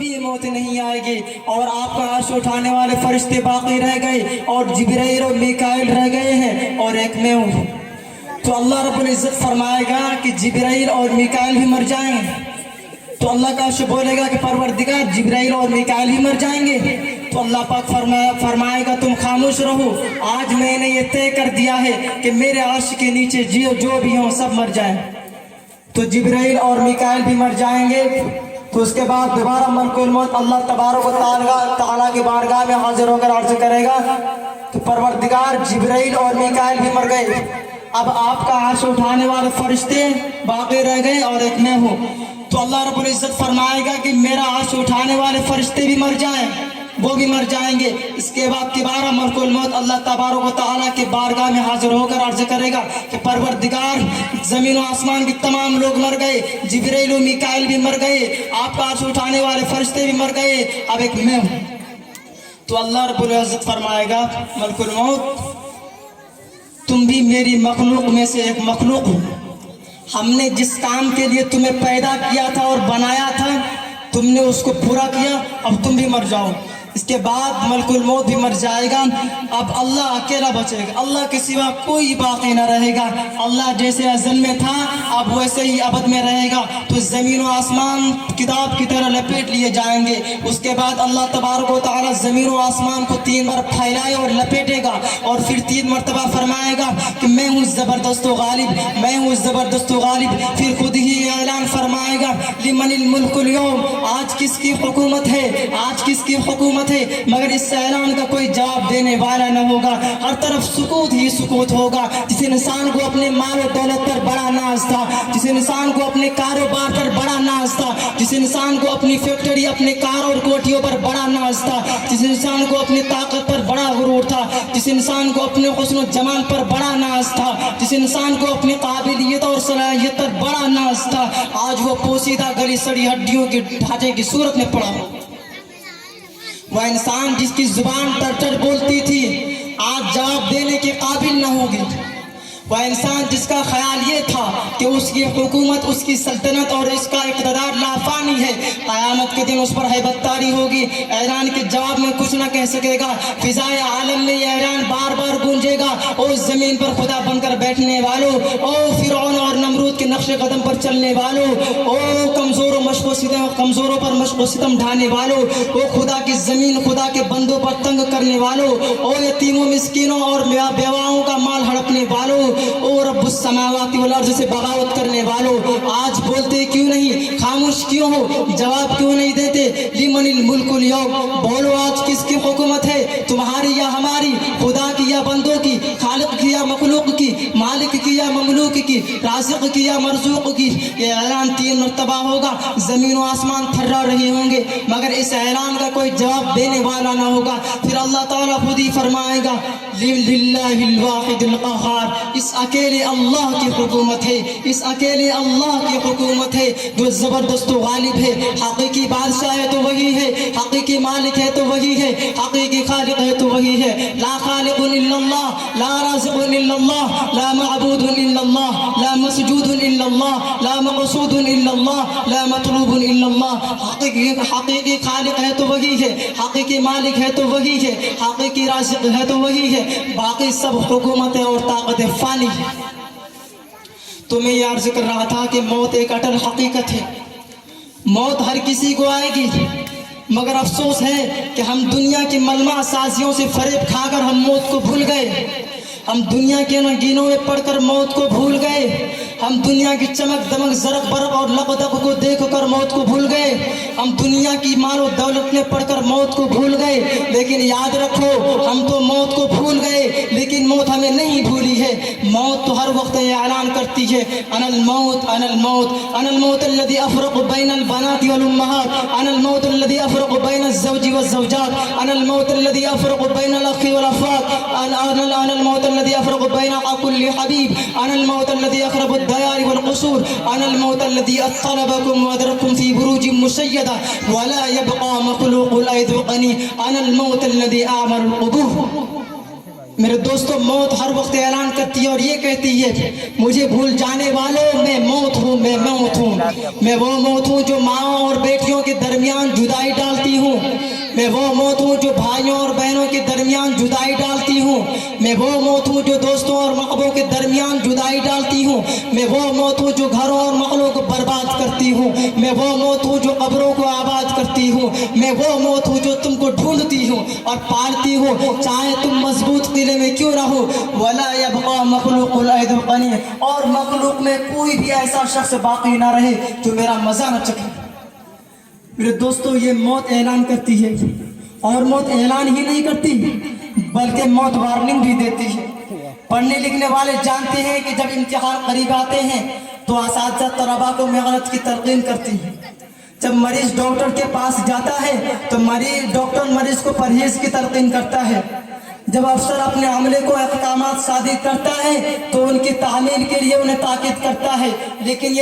کبھی موت نہیں آئے گی، اور آپ کا عرش اٹھانے والے فرشتے باقی رہ گئے اور جبرائیل اور میکائیل رہ گئے ہیں اور ایک میں ہوں۔ تو اللہ رب العزت فرمائے گا کہ جبرائیل اور میکائیل بھی مر جائیں گے، تو اللہ کا عرش بولے گا کہ پروردگار جبرائیل اور میکائیل بھی مر جائیں گے، تو اللہ پاک فرمائے گا تم خاموش رہو، آج میں نے یہ طے کر دیا ہے کہ میرے عرش کے نیچے جو بھی ہوں سب مر جائیں۔ تو جبرائیل اور میکائیل بھی مر جائیں گے۔ تو اس کے بعد دوبارہ ملک الموت اللہ تبارک و تعالیٰ کی بارگاہ میں حاضر ہو کر عرض کرے گا تو پروردگار جبرائیل اور میکائیل بھی مر گئے، اب آپ کا عرش اٹھانے والے فرشتے باقی رہ گئے اور ایک میں ہوں۔ تو اللہ رب العزت فرمائے گا کہ میرا عرش اٹھانے والے فرشتے بھی مر جائیں، وہ بھی مر جائیں گے۔ اس کے بعد دوبارہ ملک الموت اللہ تبارک و تعالیٰ کے بارگاہ میں حاضر ہو کر عرض کرے گا کہ پروردگار زمین و آسمان کے تمام لوگ مر گئے، جبرائیل و میکائیل بھی مر گئے، آپ کا عرش اٹھانے والے فرشتے بھی مر گئے، اب ایک میں ہوں۔ تو اللہ رب العزت فرمائے گا ملک الموت تم بھی میری مخلوق میں سے ایک مخلوق ہو، ہم نے جس کام کے لیے تمہیں پیدا کیا تھا اور بنایا تھا تم نے اس کو پورا کیا، اب تم بھی مر جاؤ۔ اس کے بعد ملک الموت بھی مر جائے گا، اب اللہ اکیلا بچے گا، اللہ کے سوا کوئی باقی نہ رہے گا، اللہ جیسے ازل میں تھا اب ویسے ہی ابد میں رہے گا۔ تو زمین و آسمان کتاب کی طرح لپیٹ لیے جائیں گے۔ اس کے بعد اللہ تبارک و تعالیٰ زمین و آسمان کو 3 بار پھیلائے اور لپیٹے گا اور پھر 3 مرتبہ فرمائے گا کہ میں ہوں زبردست و غالب، میں ہوں زبردست و غالب۔ پھر خود ہی اعلان فرمائے گا لمن الملک اليوم، آج کس کی حکومت ہے، آج کس کی حکومت ہے، مگر اس اعلان کا کوئی جواب دینے والا نہ ہوگا، ہر طرف سکوت ہی سکوت ہوگا۔ جس انسان کو اپنے مال و دولت پر بڑا ناز تھا، جس انسان کو اپنے کاروبار پر بڑا ناز تھا، جس انسان کو اپنی فیکٹری اپنے کار اور کوٹھیوں پر بڑا ناز تھا، جس انسان کو اپنی طاقت پر بڑا غرور تھا، جس انسان کو اپنے حسن و جمال پر بڑا ناز تھا، جس انسان کو اپنی قابلیت اور صلاحیت پر بڑا ناز تھا، آج وہ پوسیدہ گلی سڑی ہڈیوں کے ڈھانچے کی صورت میں پڑا ہو۔ وہ انسان جس کی زبان ٹر بولتی تھی آج جواب دینے کے قابل نہ ہوگی۔ وہ انسان جس کا خیال یہ تھا کہ اس کی حکومت، اس کی سلطنت اور اس کا اقتدار لافانی ہے، قیامت کے دن اس پر ہیبت طاری ہوگی، اعلان کے جواب میں کچھ نہ کہہ سکے گا۔ فضائے عالم میں یہ اعلان بار بار گونجے گا، او زمین پر خدا بن کر بیٹھنے والوں، او فرعون اور نمرود کے نقش قدم پر چلنے والوں، او کمزوروں پر مشق و ستم ڈھانے والوں، او خدا کی زمین خدا کے بندوں پر تنگ کرنے والوں، او یتیموں مسکینوں اور بیواؤں کا مال ہڑپنے والوں، او رب السماوات والارض سے بغاوت کرنے والوں، آج بولتے کیوں نہیں، خاموش کیوں ہو، جواب کیوں نہیں دیتے؟ لمن الملک اليوم، بولو آج کس کی حکومت ہے، تمہاری یا ہماری، خدا کی یا بندوں کی، خالق کی یا مخلوق کی، مالک کی یا مملوک کی، رازق کی یا مرزوق کی؟ یہ اعلان 3 مرتبہ ہوگا، زمین و آسمان تھرا رہے ہوں گے، مگر اس اعلان کا کوئی جواب دینے والا نہ ہوگا۔ پھر اللہ تعالیٰ خود ہی فرمائے گا للہ الواحد القہار، اس اکیلے اللہ کی حکومت ہے، اس اکیلے اللہ کی حکومت ہے جو زبردست و غالب ہے، حقیقی بادشاہ ہے تو وہی ہے، حقیقی مالک ہے تو وہی ہے، حقیقی خالق ہے تو وہی ہے۔ لا خالق الا اللہ، لا رازق الا اللہ، لا معبود الا اللہ، لا مسجود الا اللہ، لا مقصود الا اللہ، لا مطلوب الا اللہ۔ حقیقی خالق ہے تو وہی ہے، حقیقی مالک ہے تو وہی ہے، حقیقی رازق ہے تو وہی ہے، باقی سب حکومتیں اور طاقتیں فانی ہے۔ تو میں یہ عرض کر رہا تھا کہ موت ایک اٹل حقیقت ہے، موت ہر کسی کو آئے گی، مگر افسوس ہے کہ ہم دنیا کی ملمہ سازیوں سے فریب کھا کر ہم موت کو بھول گئے، ہم دنیا کے نگینوں میں پڑھ کر موت کو بھول گئے، ہم دنیا کی چمک دمک زرق برق اور لقدق کو دیکھ کر موت کو بھول گئے، ہم دنیا کی مال و دولت میں پڑھ کر موت کو بھول گئے۔ لیکن یاد رکھو ہم تو موت کو بھول گئے لیکن موت ہمیں نہیں بھولی ہے۔ موت تو ہر وقت یہ اعلان کرتی ہے انا الموت انا الموت انا الموت الذي افرق بين البنات والامهات انا الموت الذي افرق بين الزوج والزوجات انا الموت الذي افرق بين الاخ والاخوات انا الموت الذي افرق بين كل حبيب انا الموت الذي اخرب الديار والقصور انا الموت الذي اطلبكم وادركم في بروج مشيده ولا يبقى مخلوق لا يذوقني انا الموت الذي اعمر القبور۔ میرے دوستوں موت ہر وقت اعلان کرتی ہے اور یہ کہتی ہے مجھے بھول جانے والوں میں موت ہوں، میں موت ہوں، میں وہ موت ہوں جو ماں اور بیٹیوں کے درمیان جدائی ڈالتی ہوں، میں وہ موت ہوں جو بھائیوں اور بہنوں کے درمیان جدائی ڈالتی ہوں، میں وہ موت ہوں جو دوستوں اور محبوبوں کے درمیان جدائی ڈالتی ہوں، میں وہ موت ہوں جو گھروں اور محلوں کو برباد کرتی ہوں، میں وہ موت ہوں جو قبروں کو آباد کرتی ہوں، میں وہ موت ہوں جو تم کو ڈھونڈتی ہوں اور پالتی ہوں، چاہے تم مضبوط قلعے میں کیوں نہ ہو، ولا یبقى مخلوق العید القنی، اور مخلوق میں کوئی بھی ایسا شخص باقی نہ رہے جو میرا مزہ نہ چکھے۔ میرے دوستو یہ موت اعلان کرتی ہے، اور موت اعلان ہی نہیں کرتی بلکہ موت وارننگ بھی دیتی ہے۔ پڑھنے لکھنے والے جانتے ہیں کہ جب امتحان قریب آتے ہیں تو اساتذہ طلباء کو محنت کی تلقین کرتی ہیں۔ جب مریض ڈاکٹر کے پاس جاتا ہے تو ڈاکٹر مریض کو پرہیز کی تلقین کرتا ہے۔ جب افسر اپنے عملے کو احکامات صادر کرتا ہے تو ان کی تعمیل کے لیے انہیں تاکید کرتا ہے، لیکن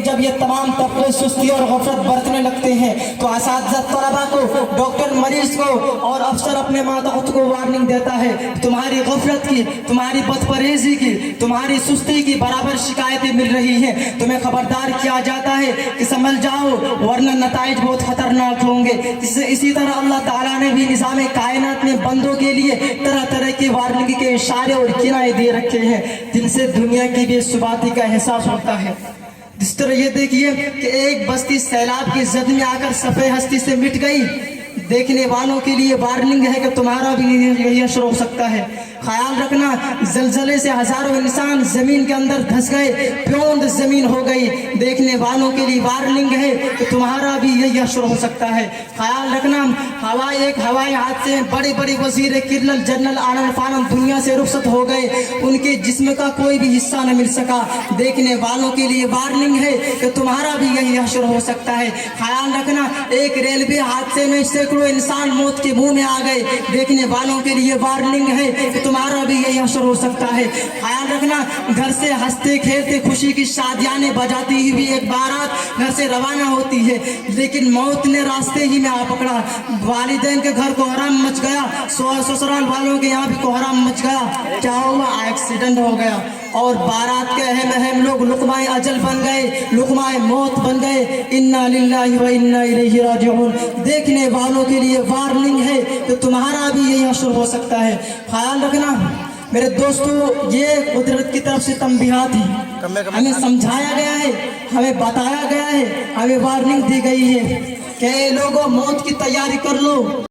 جب یہ تمام طبقے سستی اور غفلت برتنے لگتے ہیں تو اساتذہ طلباء کو، ڈاکٹر مریض کو اور افسر اپنے ماتحت کو وارننگ دیتا ہے، تمہاری غفلت کی، تمہاری بدپرہیزی کی، تمہاری سستی کی برابر شکایتیں مل رہی ہیں، تمہیں خبردار کیا جاتا ہے کہ سنبھل جاؤ ورنہ نتائج بہت خطرناک ہوں گے۔ اسی طرح اللہ تعالیٰ نے بھی نظام کائنات میں بندوں کے لیے طرح طرح کی وارننگ کے اشارے اور کنائے دے رکھے ہیں جن سے دنیا کی بے ثباتی کا احساس ہوتا ہے۔ جس طرح یہ دیکھیے کہ ایک بستی سیلاب کی زد میں آ کر صفحے ہستی سے مٹ گئی، دیکھنے والوں کے لیے وارننگ ہے کہ تمہارا بھی یہی اثر ہو سکتا ہے۔ خیال رکھنا زلزلے سے ہزاروں انسان زمین کے اندر دھس گئے، پیوند زمین ہو گئی، دیکھنے والوں کے لیے وارننگ ہے کہ تمہارا بھی یہی اثر ہو سکتا ہے۔ خیال رکھنا ہوائی حادثے میں بڑے بڑے وزیر کرنل جنرل آنند فانند دنیا سے رخصت ہو گئے، ان کے جسم کا کوئی بھی حصہ نہ مل سکا، دیکھنے والوں کے لیے وارننگ ہے کہ تمہارا بھی یہی اثر ہو سکتا ہے۔ خیال رکھنا ایک ریلوے حادثے میں سینکڑوں انسان موت کے منہ میں آ گئے، دیکھنے والوں کے لیے وارننگ ہے کہ تمہارا بھی یہی اثر ہو سکتا ہے۔ خیال رکھنا گھر سے ہنستے کھیلتے خوشی کی شادیاں بجاتی ہوئی ایک بارات گھر سے روانہ ہوتی ہے، لیکن موت نے راستے ہی میں آ پکڑا، والدین کے گھر کو حرام مچ گیا، سسرال والوں کے یہاں بھی کو حرام مچ گیا، کیا ہوا؟ ایکسیڈنٹ ہو گیا اور بارات کے اہم لوگ لقمۂ اجل بن گئے، لقمۂ موت بن گئے۔ انا للہ و انا الیہ راجعون، دیکھنے والوں کے لیے وارننگ ہے کہ تمہارا بھی یہی اثر ہو سکتا ہے۔ خیال رکھنا میرے دوستو یہ قدرت کی طرف سے تنبیہات ہیں، ہمیں سمجھایا گیا ہے، ہمیں بتایا گیا ہے، ہمیں وارننگ دی گئی ہے کہ اے لوگوں موت کی تیاری کر لو۔